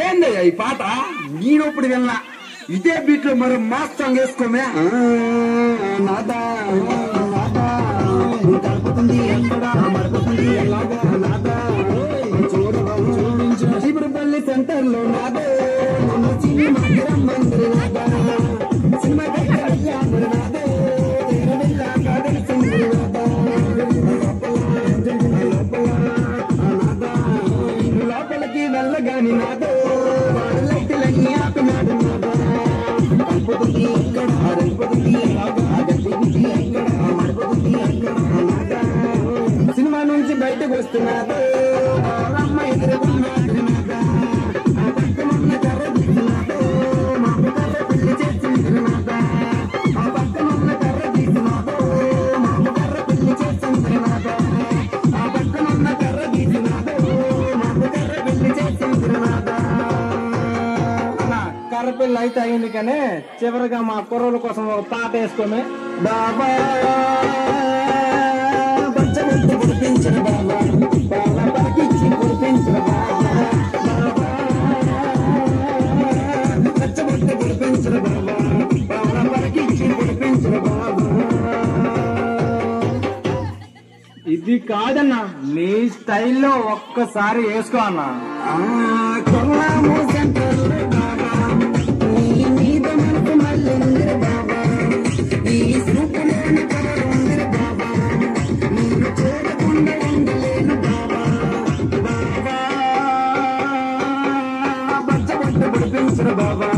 ఏందయ్యా ఈ పాట? నేనప్పుడు విన్నా. ఇదే బీట్ లో మరో మాస్ సాంగ్ వేసుకోమే. నాదా కలుపుతుంది ఎక్కడ మడుపుతుంది ఎలాగా నాదా చూడించిన శిబిరపల్లి సెంటర్ లో నాదే సినిమా మందిరి నాదా సినిమా నాదే లోపలికి వెళ్ళగాని నాదో లైట్లన్నీ ఆపినాడు నాదా కలుపుతుంది ఎక్కడ అడుపుతుంది ఎలాగా అడుపుతుంది ఎక్కడ మడుపుతుంది ఎక్కడ నాదా సినిమా నుంచి బయటకు వస్తున్నాదో అమ్మ ఎదురుకున్నాడు నాదా ఆ పక్కనున్న కర్ర తీసినాదో మా కర్ర పెళ్లి చేసింది నాదా ఆ పక్కనున్న కర్ర తీసినాదో మా కర్ర పెళ్లి చేసింది నాదా ఆ పక్కనున్న కర్ర తీసినాదో మా కర్ర పెళ్లి చేసింది నాదా. కర్ర పెళ్లి అయితే అయింది కానీ చివరిగా మా కుర్రోళ్ళ కోసం ఒక పాట వేసుకొని బాబా బచ్చబెట్టి కుడిపించిన బాబా బాబా పలికించి కుడిపించిన బాబా బచ్చబెట్టి కుడిపించిన బాబా బాబా పలికించి కుడిపించిన బాబా. ఇది కాదన్నా, నీ స్టైల్లో ఒక్కసారి వేసుకో అన్నా. కొల్లాము సెంటర్లో బాబా నీ మీద మనకు మళ్ళీ బాబా ఈ సూపులోని కలర్ ఉంది బాబా నేను చూడకుండా ఉండలేను బాబా బాబా బచ్చబట్ట పడిపించిన బాబా